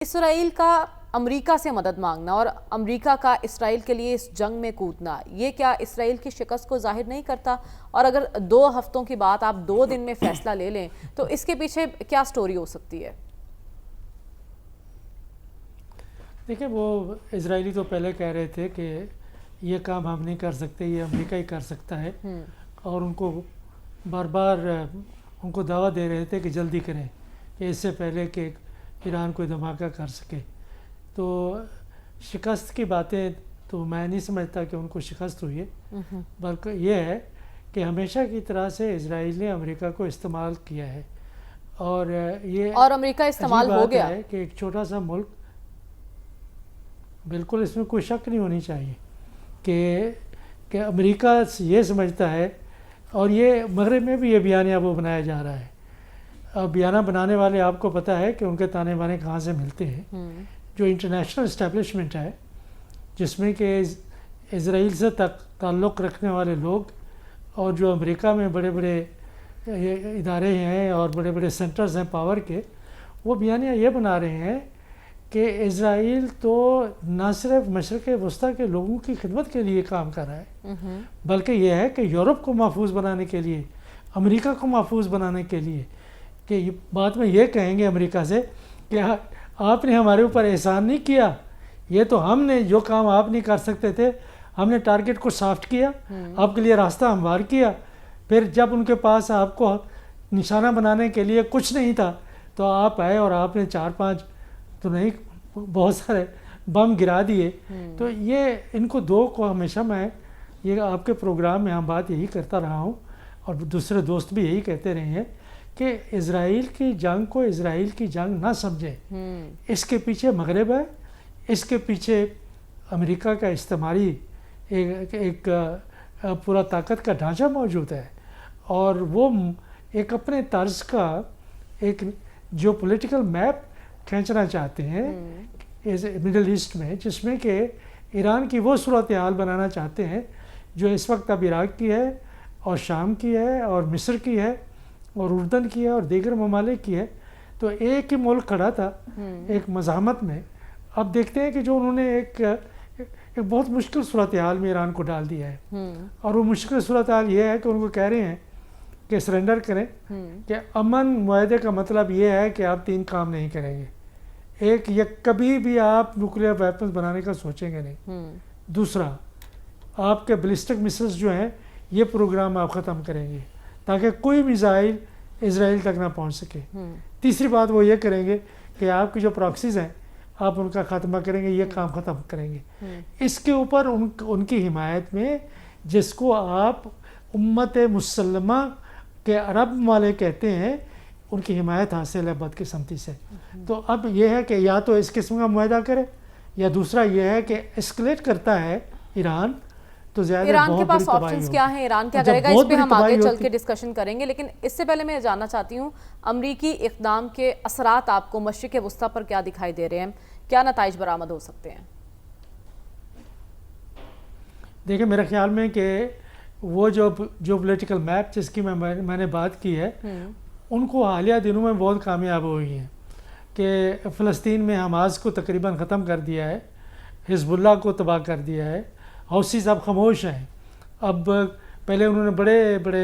اسرائیل کا امریکہ سے مدد مانگنا اور امریکہ کا اسرائیل کے لیے اس جنگ میں کودنا، یہ کیا اسرائیل کی شکست کو ظاہر نہیں کرتا؟ اور اگر 2 ہفتوں کی بات آپ 2 دن میں فیصلہ لے لیں تو اس کے پیچھے کیا سٹوری ہو سکتی ہے؟ دیکھیں، وہ اسرائیلی تو پہلے کہہ رہے تھے کہ یہ کام ہم نہیں کر سکتے، یہ امریکہ ہی کر سکتا ہے، اور ان کو بار بار ان کو دعویٰ دے رہے تھے کہ جلدی کریں کہ اس سے پہلے کہ ایران کوئی دھماکہ کر سکے۔ تو شکست کی باتیں تو میں نہیں سمجھتا کہ ان کو شکست ہوئی ہے، بلکہ یہ ہے کہ ہمیشہ کی طرح سے اسرائیل نے امریکہ کو استعمال کیا ہے، اور امریکہ استعمال ہو گیا ہے کہ ایک چھوٹا سا ملک، بالکل اس میں کوئی شک نہیں ہونی چاہیے کہ امریکہ یہ سمجھتا ہے، اور یہ مغرب میں بھی یہ بیانیہ وہ بنایا جا رہا ہے۔ اب بیانہ بنانے والے آپ کو پتہ ہے کہ ان کے تانے بانے کہاں سے ملتے ہیں۔ جو انٹرنیشنل اسٹیبلشمنٹ ہے، جس میں کہ اسرائیل سے تعلق رکھنے والے لوگ، اور جو امریکہ میں بڑے بڑے ادارے ہیں اور بڑے بڑے سینٹرز ہیں پاور کے، وہ بیانیہ یہ بنا رہے ہیں کہ اسرائیل تو نہ صرف مشرق وسطیٰ کے لوگوں کی خدمت کے لیے کام کر رہا ہے، بلکہ یہ ہے کہ یورپ کو محفوظ بنانے کے لیے، امریکہ کو محفوظ بنانے کے لیے، کہ بات میں یہ کہیں گے امریکہ سے کہ آپ نے ہمارے اوپر احسان نہیں کیا، یہ تو ہم نے جو کام آپ نہیں کر سکتے تھے، ہم نے ٹارگٹ کو سافٹ کیا، آپ کے لیے راستہ ہموار کیا۔ پھر جب ان کے پاس آپ کو نشانہ بنانے کے لیے کچھ نہیں تھا تو آپ آئے اور آپ نے 4-5 تو نہیں، بہت سارے بم گرا دیے۔ تو یہ ان کو دو کو ہمیشہ میں یہ آپ کے پروگرام میں ہم بات یہی کرتا رہا ہوں، اور دوسرے دوست بھی یہی کہتے رہے ہیں کہ اسرائیل کی جنگ کو اسرائیل کی جنگ نہ سمجھے، اس کے پیچھے مغرب ہے، اس کے پیچھے امریکہ کا استعماری ایک پورا طاقت کا ڈھانچہ موجود ہے، اور وہ ایک اپنے طرز کا ایک جو پولیٹیکل میپ کھینچنا چاہتے ہیں مڈل ایسٹ میں، جس میں کہ ایران کی وہ صورتحال بنانا چاہتے ہیں جو اس وقت اب عراق کی ہے اور شام کی ہے اور مصر کی ہے اور اردن کی ہے اور دیگر ممالک کی ہے۔ تو ایک ہی ملک کھڑا تھا ایک مزاحمت میں، اب دیکھتے ہیں کہ جو انہوں نے ایک بہت مشکل صورتحال میں ایران کو ڈال دیا ہے، اور وہ مشکل صورتحال یہ ہے کہ ان کو کہہ رہے ہیں کہ سرنڈر کریں، کہ امن معاہدے کا مطلب یہ ہے کہ آپ 3 کام نہیں کریں گے۔ ایک، یہ کبھی بھی آپ نیوکلیر ویپنز بنانے کا سوچیں گے نہیں۔ دوسرا، آپ کے بلسٹک مسلز جو ہیں یہ پروگرام آپ ختم کریں گے تاکہ کوئی میزائل اسرائیل تک نہ پہنچ سکے۔ تیسری بات وہ یہ کریں گے کہ آپ کی جو پراکسیز ہیں آپ ان کا خاتمہ کریں گے، یہ کام ختم کریں گے۔ اس کے اوپر ان کی حمایت میں، جس کو آپ امت مسلمہ کے عرب ممالک کہتے ہیں، ان کی حمایت حاصل ہے بدقسمتی سے۔ تو اب یہ ہے کہ یا تو اس قسم کا معاہدہ کرے، یا دوسرا یہ ہے کہ اسکلیٹ کرتا ہے ایران، تو زیادہ ایران کے پاس آپشنز کیا ہیں، ایران کیا کرے گا، اس پہ ہم آگے چل کے ڈسکشن کریں گے۔ لیکن اس سے پہلے میں جاننا چاہتی ہوں امریکی اقدام کے اثرات آپ کو مشرق وسطیٰ پر کیا دکھائی دے رہے ہیں، کیا نتائج برآمد ہو سکتے ہیں؟ دیکھیں، میرے خیال میں کہ وہ جو پولیٹیکل میپ جس کی میں نے بات کی ہے، ان کو حالیہ دنوں میں بہت کامیاب ہوئی ہیں کہ فلسطین میں حماس کو تقریباً ختم کر دیا ہے، حزب اللہ کو تباہ کر دیا ہے، حوثیز اب خاموش ہیں۔ اب پہلے انہوں نے بڑے بڑے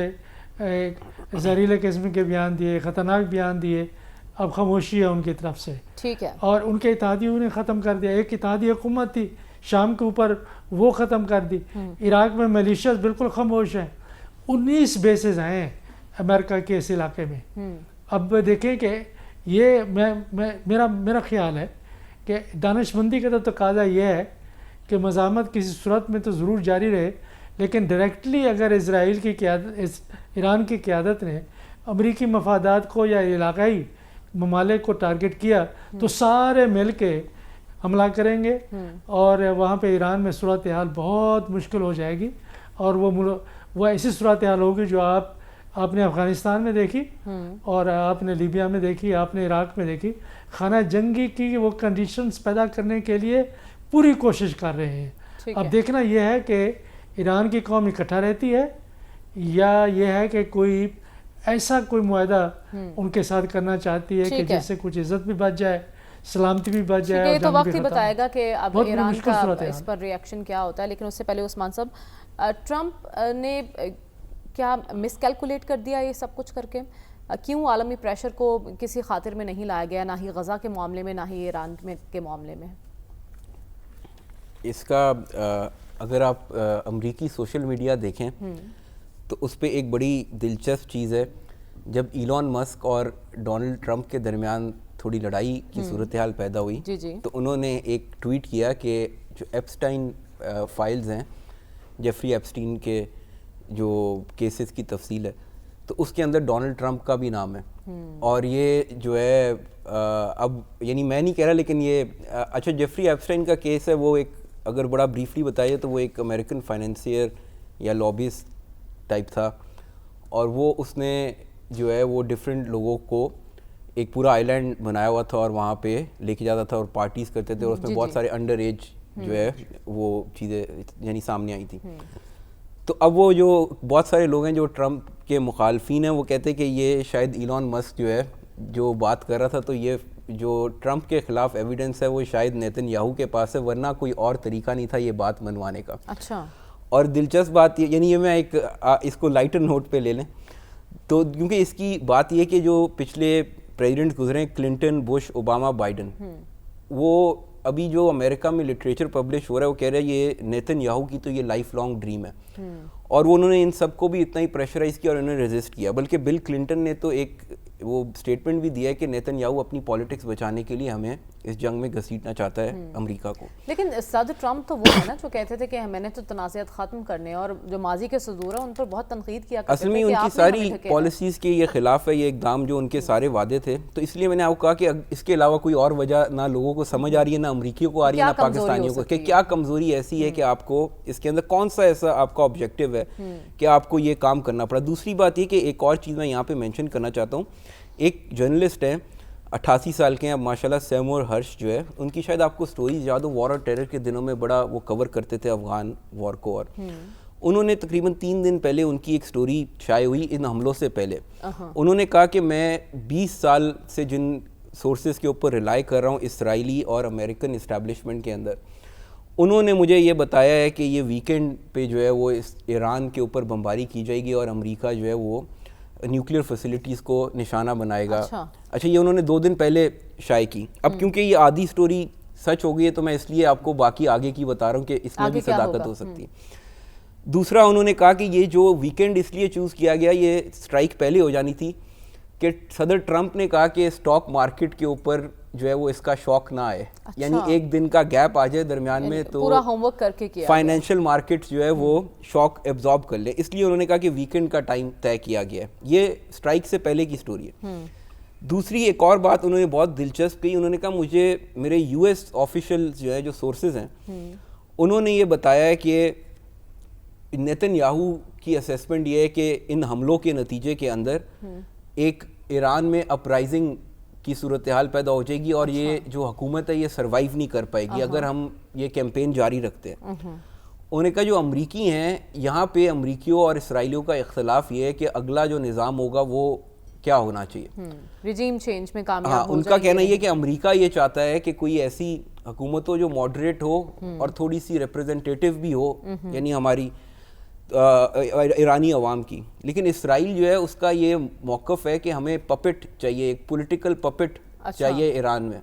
زہریلے قسم کے بیان دیے، خطرناک بیان دیے، اب خاموشی ہے ان کی طرف سے، ٹھیک ہے، اور ان کے اتحادیوں نے ختم کر دیا۔ ایک اتحادی حکومت تھی شام کے اوپر، وہ ختم کر دی۔ عراق میں ملیشیاز بالکل خاموش ہیں، 19 بیسز ہیں امریکہ کے اس علاقے میں۔ اب دیکھیں کہ یہ میرا خیال ہے کہ دانش مندی کا تو تقاضا یہ ہے کہ مزاحمت کسی صورت میں تو ضرور جاری رہے، لیکن ڈائریکٹلی اگر اسرائیل کی قیادت، ایران کی قیادت نے امریکی مفادات کو یا علاقائی ممالک کو ٹارگٹ کیا تو سارے مل کے حملہ کریں گے، اور وہاں پہ ایران میں صورتحال بہت مشکل ہو جائے گی، اور وہ ایسی صورتحال ہوگی جو آپ نے افغانستان میں دیکھی، اور آپ نے لیبیا میں دیکھی، آپ نے عراق میں دیکھی۔ خانہ جنگی کی وہ کنڈیشنز پیدا کرنے کے لیے پوری کوشش کر رہے ہیں۔ اب دیکھنا یہ ہے کہ ایران کی قوم اکٹھا رہتی ہے، یا یہ ہے کہ کوئی ایسا کوئی معاہدہ ان کے ساتھ کرنا چاہتی ہے کہ جس سے کچھ عزت بھی بچ جائے، सलामती भी बच जाए ये और तो जंग वक्त भी ही खत्म। बताएगा कि अब बहुत ईरान मुश्किल का सूरत है इस पर रिएक्शन क्या होता है। लेकिन उससे पहले उस्मान साहब, ट्रंप ने क्या मिसकैलकुलेट कर दिया ये सब कुछ करके? क्यों आलमी प्रेशर को किसी खातिर में नहीं लाया गया, ना ही गज़ा के मामले में, ना ही ईरान के मामले में? इसका अगर आप अमरीकी सोशल मीडिया देखें तो उस पर एक बड़ी दिलचस्प चीज़ है, जब इलॉन मस्क और डोनाल्ड ट्रंप के दरमियान थोड़ी लड़ाई की सूरत हाल पैदा हुई, जी जी। तो उन्होंने एक ट्वीट किया कि जो एप्स्टाइन फाइल्स हैं, जेफरी एप्स्टीन के जो केसेस की तफसील है, तो उसके अंदर डोनाल्ड ट्रंप का भी नाम है। और ये जो है अब यानी मैं नहीं कह रहा, लेकिन ये अच्छा जेफरी एप्स्टाइन का केस है, वो एक अगर बड़ा ब्रीफली बताइए तो वो एक अमेरिकन फाइनेंसियर या लॉबिस्ट टाइप था, और वो उसने जो है वो डिफरेंट लोगों को एक पूरा आइलैंड बनाया हुआ था और वहाँ पे लेके जाता था और पार्टीज़ करते थे, और उसमें बहुत सारे अंडर एज जो है वो चीज़ें यानी सामने आई थी। तो अब वो जो बहुत सारे लोग हैं जो ट्रंप के मुखालफिन हैं, वो कहते हैं कि ये शायद इलॉन मस्क जो है जो बात कर रहा था, तो ये जो ट्रंप के ख़िलाफ़ एविडेंस है वो शायद नेतन्याहू के पास है, वरना कोई और तरीका नहीं था ये बात मनवाने का। अच्छा। और दिलचस्प बात ये, यानी ये मैं एक इसको लाइटर नोट पे ले लें तो, क्योंकि इसकी बात ये कि जो पिछले प्रेसिडेंट गुजरे क्लिंटन, बुश, ओबामा, बाइडन, वो अभी जो अमेरिका में लिटरेचर पब्लिश हो रहा है वो कह रहा है ये नेतन्याहू की तो ये लाइफ लॉन्ग ड्रीम है, और वो उन्होंने इन सबको भी इतना ही प्रेशराइज किया और उन्होंने रेजिस्ट किया। बल्कि बिल क्लिंटन ने तो एक वो स्टेटमेंट भी दिया है कि नेतन्याहू अपनी पॉलिटिक्स बचाने के लिए हमें इस जंग में घसीटना चाहता है अमेरिका को। लेकिन सदर ट्रंप तो वो है ना जो कहते थे कि मैंने तो तनाज़ात ख़त्म करने, और जो माजी के सदूर है उन पर बहुत तनकीद किया करते थे। असल में उनकी सारी पॉलिसीज़ के ये खिलाफ है ये इकदाम, जो उनके सारे वादे थे। तो इसलिए मैंने आपको कहा कि इसके अलावा कोई और वजह ना लोगों को समझ आ रही है, ना अमरीकियों को आ रही है, ना पाकिस्तानियों को, कि क्या कमज़ोरी ऐसी है कि आपको इसके अंदर कौन सा ऐसा आपका ऑब्जेक्टिव है कि आपको ये काम करना पड़ा। दूसरी बात ये कि एक और चीज़ मैं यहाँ पे मेंशन करना चाहता हूँ, एक जर्नलिस्ट हैं 88 साल के हैं अब माशाल्लाह, सैमुअल हर्ष जो है, उनकी शायद आपको स्टोरीज याद हो, वॉर और टेरर के दिनों में बड़ा वो कवर करते थे अफगान वॉर को, और उन्होंने तकरीबन 3 दिन पहले उनकी एक स्टोरी शाये हुई इन हमलों से पहले। उन्होंने कहा कि मैं 20 साल से जिन सोर्सेज के ऊपर रिलाई कर रहा हूँ इसराइली और अमेरिकन इस्टेब्लिशमेंट के अंदर, उन्होंने मुझे ये बताया है कि ये वीकेंड पे जो है वो इस ईरान के ऊपर बमबारी की जाएगी और अमेरिका जो है वो न्यूक्लियर फैसिलिटीज़ को निशाना बनाएगा। अच्छा, ये उन्होंने 2 दिन पहले शाये की। अब क्योंकि ये आधी स्टोरी सच हो गई है तो मैं इसलिए आपको बाकी आगे की बता रहा हूँ कि इसमें भी सदाकत हो सकती है। दूसरा, उन्होंने कहा कि ये जो वीकेंड इसलिए चूज़ किया गया, ये स्ट्राइक पहले हो जानी थी कि सदर ट्रंप ने कहा कि स्टॉक मार्केट के ऊपर जो है वो इसका शॉक ना आए। अच्छा। यानी एक दिन का गैप आ जाए दरमियान में, तो पूरा होमवर्क करके किया, फाइनेंशियल मार्केट जो है वो शॉक एब्जॉर्ब कर ले, इसलिए उन्होंने कहा कि वीकेंड का टाइम तय किया गया है। ये स्ट्राइक से पहले की स्टोरी है। दूसरी एक और बात उन्होंने बहुत दिलचस्प कही, उन्होंने कहा मुझे मेरे यूएस ऑफिशियल जो है जो सोर्सेज हैं उन्होंने ये बताया है कि नेतन्याहू की असेसमेंट ये है कि इन हमलों के नतीजे के अंदर एक ईरान में अपराइजिंग की सूरत हाल पैदा हो जाएगी और ये जो हुकूमत है ये सर्वाइव नहीं कर पाएगी अगर हम ये कैंपेन जारी रखते हैं। उन्होंने कहा जो अमरीकी हैं यहाँ पे अमरीकियों और इसराइलियों का इख्तलाफ ये है कि अगला जो निज़ाम होगा वो क्या होना चाहिए, रिजीम चेंज में कामयाब हाँ, उनका कहना ये कि अमरीका ये चाहता है कि कोई ऐसी हुकूमत हो जो मॉडरेट हो और थोड़ी सी रिप्रेजेंटेटिव भी हो, यानी हमारी ईरानी अवाम की। लेकिन इसराइल जो है उसका ये मौक़िफ़ है कि हमें पपेट चाहिए, एक पॉलिटिकल पपेट चाहिए ईरान में।